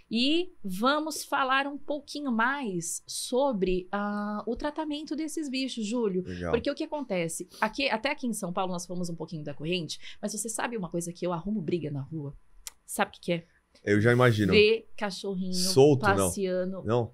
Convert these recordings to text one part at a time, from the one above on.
E vamos falar um pouquinho mais sobre o tratamento desses bichos, Júlio. Legal. Porque o que acontece? Até aqui em São Paulo nós fomos um pouquinho da corrente, mas você sabe uma coisa que eu arrumo briga na rua? Sabe o que é? Eu já imagino. Ver cachorrinho Solto, passeando. Não?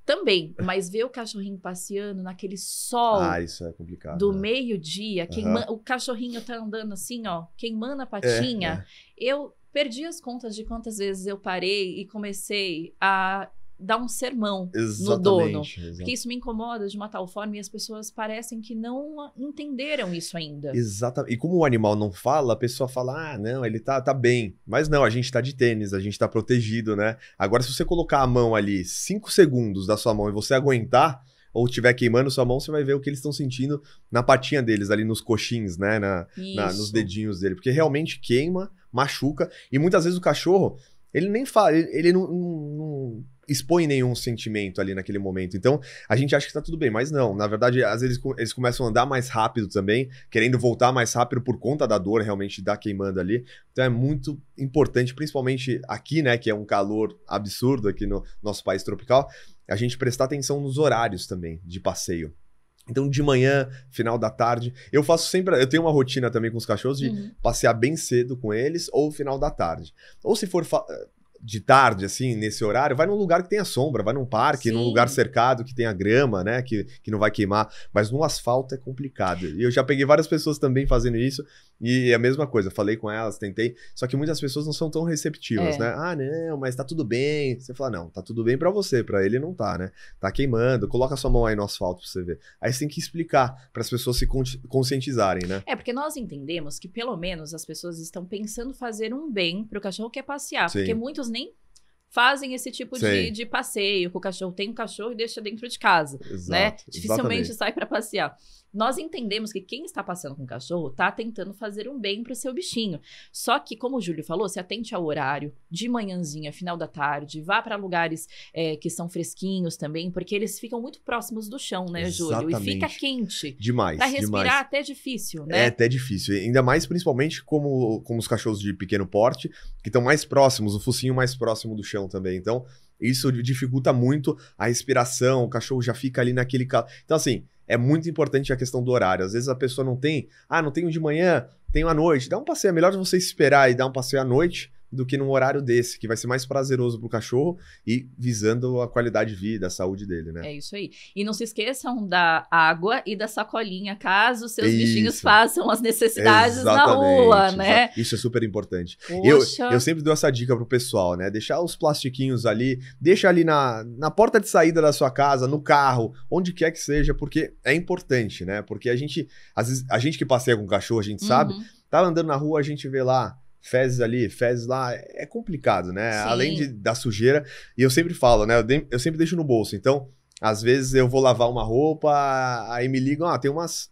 Também, mas ver o cachorrinho passeando naquele sol Isso é complicado. do né? meio-dia, o cachorrinho tá andando assim, ó, queimando a patinha. Eu perdi as contas de quantas vezes eu parei e comecei a dar um sermão no dono. Porque isso me incomoda de uma tal forma e as pessoas parecem que não entenderam isso ainda. Exatamente. E como o animal não fala, a pessoa fala, não, ele tá bem. Mas não, a gente tá de tênis, a gente tá protegido, né? Agora, se você colocar a mão ali, 5 segundos da sua mão e você aguentar, ou estiver queimando sua mão, você vai ver o que eles estão sentindo na patinha deles, ali nos coxins, né? Nos dedinhos dele. Porque realmente queima, machuca. E muitas vezes o cachorro, ele nem fala, ele não expõe nenhum sentimento ali naquele momento. Então, a gente acha que tá tudo bem, mas não. Na verdade, às vezes eles começam a andar mais rápido também, querendo voltar mais rápido por conta da dor realmente da queimando ali. Então, é muito importante, principalmente aqui, né, que é um calor absurdo aqui no nosso país tropical, a gente prestar atenção nos horários também de passeio. Então, de manhã, final da tarde, eu faço sempre, eu tenho uma rotina também com os cachorros de passear bem cedo com eles ou final da tarde. Ou se for de tarde, assim, nesse horário, vai num lugar que tenha sombra, vai num parque, num lugar cercado que tenha grama, né, que não vai queimar, mas no asfalto é complicado. E eu já peguei várias pessoas também fazendo isso, e é a mesma coisa, falei com elas, tentei, só que muitas pessoas não são tão receptivas, né? Não, mas tá tudo bem. Você fala, não, tá tudo bem pra você, pra ele não tá, né? Tá queimando, coloca sua mão aí no asfalto pra você ver. Aí você tem que explicar para as pessoas se conscientizarem, né? Porque nós entendemos que pelo menos as pessoas estão pensando fazer um bem pro cachorro que é passear, porque muitos nem fazem esse tipo de passeio com o cachorro. Tem um cachorro e deixa dentro de casa, né? Dificilmente sai para passear. Nós entendemos que quem está passeando com o cachorro está tentando fazer um bem para o seu bichinho. Só que, como o Júlio falou, se atente ao horário, de manhãzinha, final da tarde, vá para lugares que são fresquinhos também, porque eles ficam muito próximos do chão, né, Júlio? E fica quente. Demais. Para respirar até difícil, né? É até difícil. Ainda mais, principalmente, como os cachorros de pequeno porte, que estão mais próximos, o focinho mais próximo do chão também. Então, isso dificulta muito a respiração, o cachorro já fica ali naquele... Então, assim, é muito importante a questão do horário. Às vezes a pessoa não tem... não tenho de manhã, tenho à noite. Dá um passeio. É melhor você esperar e dar um passeio à noite do que num horário desse, que vai ser mais prazeroso pro cachorro e visando a qualidade de vida, a saúde dele, né? É isso aí. E não se esqueçam da água e da sacolinha, caso seus bichinhos façam as necessidades na rua, né? Isso é super importante. Eu sempre dou essa dica pro pessoal, né? Deixar os plastiquinhos ali, deixa ali na porta de saída da sua casa, no carro, onde quer que seja, porque é importante, né? Porque às vezes, a gente que passeia com cachorro, a gente sabe, tá andando na rua, a gente vê lá fezes ali, fezes lá, é complicado, né? Sim. Além da sujeira, e eu sempre falo, né? Eu sempre deixo no bolso, então, às vezes eu vou lavar uma roupa, aí me ligam, tem umas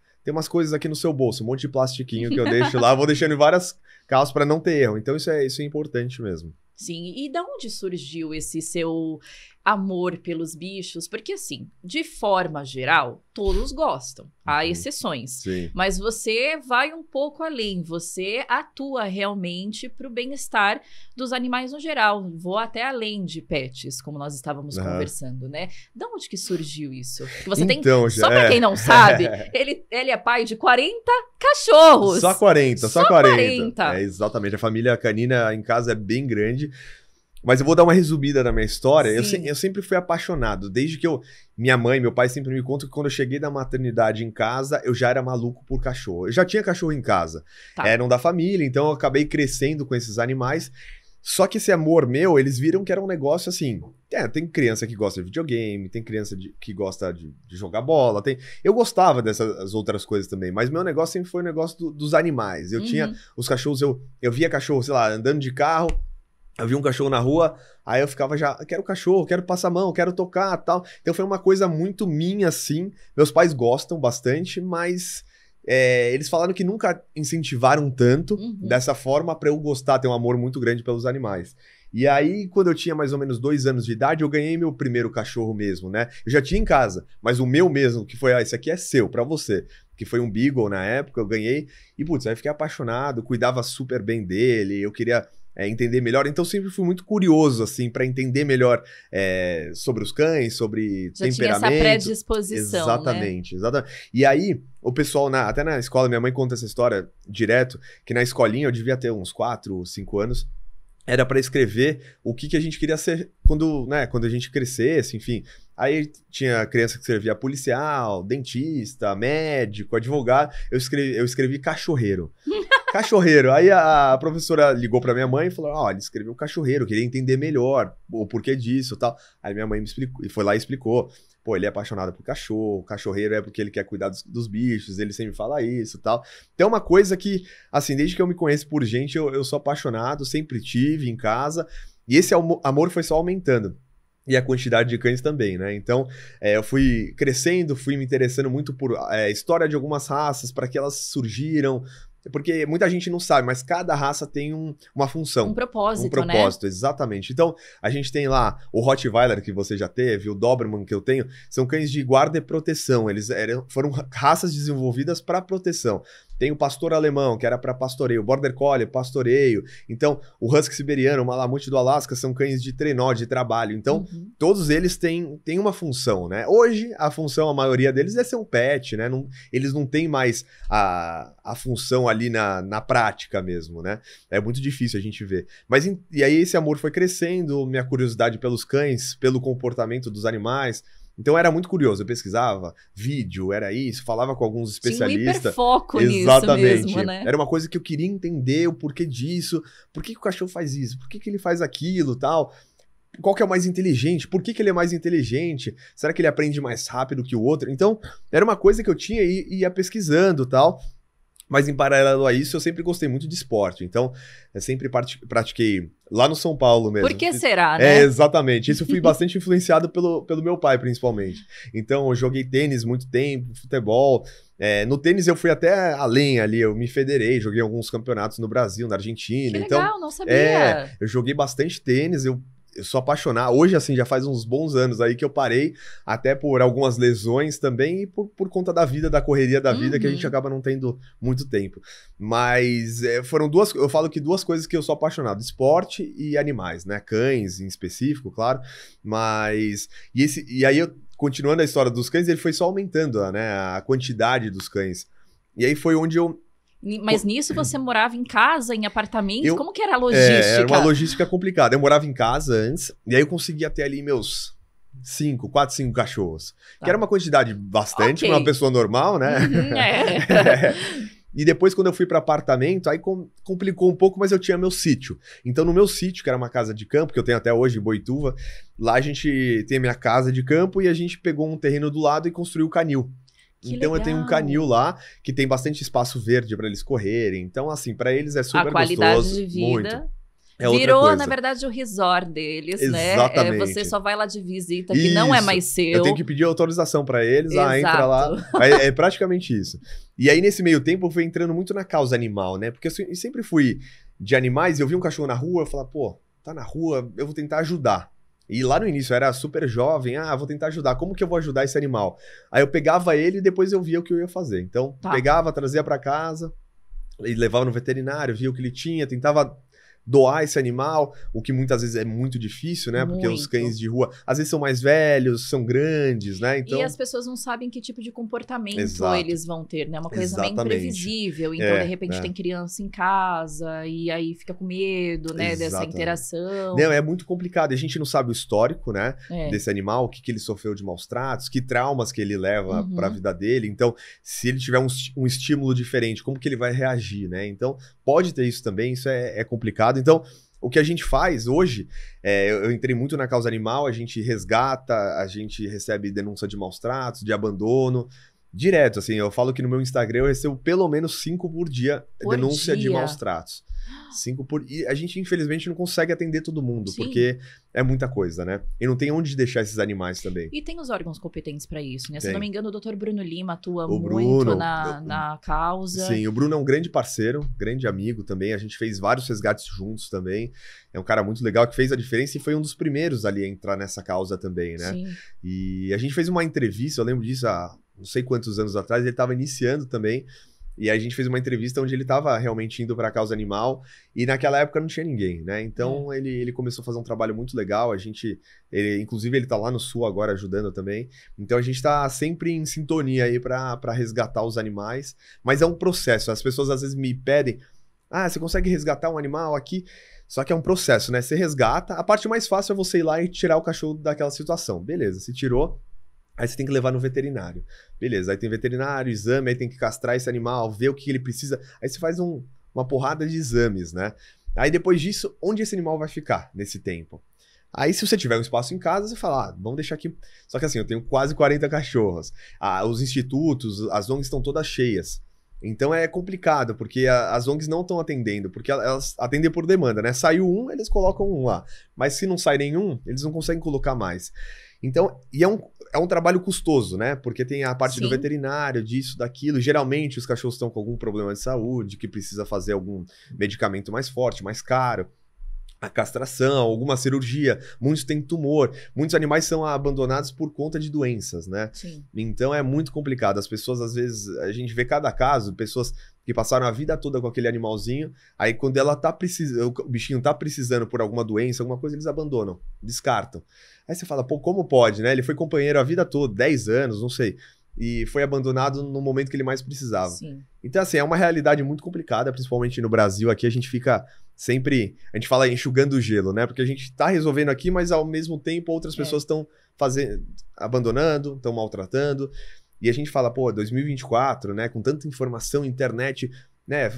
coisas aqui no seu bolso, um monte de plastiquinho que eu deixo lá, vou deixando em várias calças para não ter erro, então isso é importante mesmo. Sim, e da onde surgiu esse seu amor pelos bichos? Porque assim, de forma geral, todos gostam, há exceções. Sim. Mas você vai um pouco além, você atua realmente para o bem-estar dos animais no geral. Vou até além de pets, como nós estávamos conversando, né? Da onde que surgiu isso? Que você tem, só para quem não sabe, ele é pai de 40 cachorros. Só 40. Exatamente, a família canina em casa é bem grande. Mas eu vou dar uma resumida na minha história. Eu sempre fui apaixonado. Desde que minha mãe, meu pai sempre me contam que quando eu cheguei da maternidade em casa, eu já era maluco por cachorro. Eu já tinha cachorro em casa. Eram da família, então eu acabei crescendo com esses animais. Só que esse amor meu, eles viram que era um negócio assim... tem criança que gosta de videogame, tem criança que gosta de jogar bola. Eu gostava dessas outras coisas também, mas meu negócio sempre foi o negócio dos animais. Eu tinha os cachorros, eu via cachorro, sei lá, andando de carro... Eu vi um cachorro na rua, aí eu ficava quero cachorro, quero passar a mão, quero tocar, tal. Então foi uma coisa muito minha, assim. Meus pais gostam bastante, mas eles falaram que nunca incentivaram tanto dessa forma pra eu gostar, ter um amor muito grande pelos animais. E aí, quando eu tinha mais ou menos 2 anos de idade, eu ganhei meu primeiro cachorro mesmo, né? Eu já tinha em casa, mas o meu mesmo, que foi, esse aqui é seu, pra você. Que foi um Beagle na época, eu ganhei. E, putz, aí eu fiquei apaixonado, cuidava super bem dele, eu queria entender melhor. Então, sempre fui muito curioso, assim, para entender melhor sobre os cães, sobre já temperamento. Tinha essa predisposição, exatamente, né? Exatamente. E aí, o pessoal, até na escola, minha mãe conta essa história direto, que na escolinha eu devia ter uns 4, 5 anos, era para escrever o que a gente queria ser quando a gente crescesse, enfim. Aí tinha criança que escrevia policial, dentista, médico, advogado. Eu escrevi cachorreiro. Cachorreiro. Aí a professora ligou pra minha mãe e falou: ó, ele escreveu cachorreiro, queria entender melhor o porquê disso e tal. Aí minha mãe me explicou, e foi lá e explicou. Pô, ele é apaixonado por cachorro, cachorreiro é porque ele quer cuidar dos bichos, ele sempre fala isso e tal. Então é uma coisa que, assim, desde que eu me conheço por gente, eu sou apaixonado, sempre tive em casa. E esse amor foi só aumentando. E a quantidade de cães também, né? Então, eu fui crescendo, fui me interessando muito por história de algumas raças, para que elas surgiram. Porque muita gente não sabe, mas cada raça tem uma função. Um propósito, né? Um propósito, exatamente. Então, a gente tem lá o Rottweiler, que você já teve, o Doberman, que eu tenho, são cães de guarda e proteção. Eles foram raças desenvolvidas para proteção. Tem o pastor alemão, que era para pastoreio, o Border Collie, pastoreio. Então, o Husky siberiano, o Malamute do Alasca, são cães de trenó, de trabalho. Então, todos eles têm uma função, né? Hoje, a função, a maioria deles é ser um pet, né? Eles não têm mais a função ali na prática mesmo, né? É muito difícil a gente ver. Mas, e aí esse amor foi crescendo, minha curiosidade pelos cães, pelo comportamento dos animais. Então era muito curioso, eu pesquisava vídeo, era isso, falava com alguns especialistas. Tinha um hiperfoco nisso mesmo, né? Era uma coisa que eu queria entender o porquê disso, por que o cachorro faz isso, por que ele faz aquilo, tal. Qual que é o mais inteligente? Por que ele é mais inteligente? Será que ele aprende mais rápido que o outro? Então era uma coisa que eu tinha e ia pesquisando, tal. Mas em paralelo a isso, eu sempre gostei muito de esporte. Então, eu sempre pratiquei lá no São Paulo mesmo. Por que será, né? Exatamente. Isso eu fui bastante influenciado pelo meu pai, principalmente. Então, eu joguei tênis muito tempo, futebol. No tênis eu fui até além ali, eu me federei, joguei alguns campeonatos no Brasil, na Argentina. Que legal, não sabia. Eu joguei bastante tênis, eu sou apaixonado. Hoje, assim, já faz uns bons anos aí que eu parei, até por algumas lesões também e por conta da vida, da correria da vida, que a gente acaba não tendo muito tempo. Mas foram eu falo que duas coisas que eu sou apaixonado, esporte e animais, né? Cães em específico, claro. Mas... E aí, continuando a história dos cães, ele foi só aumentando, né? A quantidade dos cães. E aí foi onde eu... Mas nisso você morava em casa, em apartamento? Como que era a logística? Era uma logística complicada. Eu morava em casa antes, e aí eu conseguia ter ali meus 4, 5 cachorros. Tá. Que era uma quantidade bastante para uma pessoa normal, né? E depois, quando eu fui para apartamento, aí complicou um pouco, mas eu tinha meu sítio. Então, no meu sítio, que era uma casa de campo, que eu tenho até hoje em Boituva, lá a gente tem a minha casa de campo e a gente pegou um terreno do lado e construiu o canil. Então, eu tenho um canil lá que tem bastante espaço verde para eles correrem. Então, assim, para eles é super gostoso. A qualidade de vida muito. Virou, na verdade, o resort deles, exatamente, né? Você só vai lá de visita, que não é mais seu. Eu tenho que pedir autorização para eles, entra lá. É praticamente isso. E aí, nesse meio tempo, eu fui entrando muito na causa animal, né? Porque eu sempre fui de animais, eu vi um cachorro na rua, eu falava, pô, tá na rua, eu vou tentar ajudar. E lá no início eu era super jovem, vou tentar ajudar, como que eu vou ajudar esse animal? Aí eu pegava ele e depois eu via o que eu ia fazer. Então, pegava, trazia para casa, e levava no veterinário, via o que ele tinha, tentava doar esse animal, o que muitas vezes é muito difícil, né? Porque os cães de rua, às vezes são mais velhos, são grandes, né? Então... E as pessoas não sabem que tipo de comportamento eles vão ter, né? Uma coisa meio imprevisível. Então, de repente, tem criança em casa e aí fica com medo, né? Dessa interação. Não, é muito complicado. A gente não sabe o histórico, né? Desse animal, o que ele sofreu de maus tratos, que traumas que ele leva para a vida dele. Então, se ele tiver um estímulo diferente, como que ele vai reagir, né? Então, pode ter isso também, isso é complicado. Então, o que a gente faz hoje, eu entrei muito na causa animal, a gente resgata, a gente recebe denúncia de maus tratos, de abandono, direto, assim, eu falo que no meu Instagram eu recebo pelo menos 5 por dia denúncia de maus tratos. 5 por... E a gente, infelizmente, não consegue atender todo mundo, porque é muita coisa, né? E não tem onde deixar esses animais também. E tem os órgãos competentes para isso, né? Se não me engano, o Dr. Bruno Lima atua muito na causa. Sim, o Bruno é um grande parceiro, grande amigo também. A gente fez vários resgates juntos também. É um cara muito legal que fez a diferença e foi um dos primeiros ali a entrar nessa causa também, né? Sim. E a gente fez uma entrevista, eu lembro disso há não sei quantos anos atrás, ele estava iniciando também. E aí a gente fez uma entrevista onde ele estava realmente indo para a causa animal, e naquela época não tinha ninguém, né? Então ele começou a fazer um trabalho muito legal, inclusive ele tá lá no Sul agora ajudando também. Então a gente tá sempre em sintonia aí para resgatar os animais, mas é um processo. As pessoas às vezes me pedem, você consegue resgatar um animal aqui? Só que é um processo, né? Você resgata, a parte mais fácil é você ir lá e tirar o cachorro daquela situação. Beleza, se tirou, aí você tem que levar no veterinário. Beleza, aí tem veterinário, exame, aí tem que castrar esse animal, ver o que ele precisa. Aí você faz uma porrada de exames, né? Aí depois disso, onde esse animal vai ficar nesse tempo? Aí se você tiver um espaço em casa, você fala, vamos deixar aqui. Só que assim, eu tenho quase 40 cachorros. Os institutos, as ONGs estão todas cheias. Então é complicado, porque as ONGs não estão atendendo, porque elas atendem por demanda, né? Saiu um, eles colocam um lá. Mas se não sai nenhum, eles não conseguem colocar mais. Então, e é um trabalho custoso, né? Porque tem a parte do veterinário, disso, daquilo. Geralmente os cachorros estão com algum problema de saúde, que precisa fazer algum medicamento mais forte, mais caro. A castração, alguma cirurgia, muitos têm tumor, muitos animais são abandonados por conta de doenças, né? Sim. Então é muito complicado. As pessoas, às vezes, a gente vê cada caso, pessoas que passaram a vida toda com aquele animalzinho, aí quando ela tá precisando, o bichinho tá precisando por alguma doença, alguma coisa, eles abandonam, descartam. Aí você fala, pô, como pode, né? Ele foi companheiro a vida toda, 10 anos, não sei, e foi abandonado no momento que ele mais precisava. Sim. Então, assim, é uma realidade muito complicada, principalmente no Brasil. Aqui a gente fica sempre... A gente fala enxugando o gelo, né? Porque a gente tá resolvendo aqui, mas ao mesmo tempo outras pessoas estão abandonando, estão maltratando. E a gente fala, pô, 2024, né? Com tanta informação, internet, né?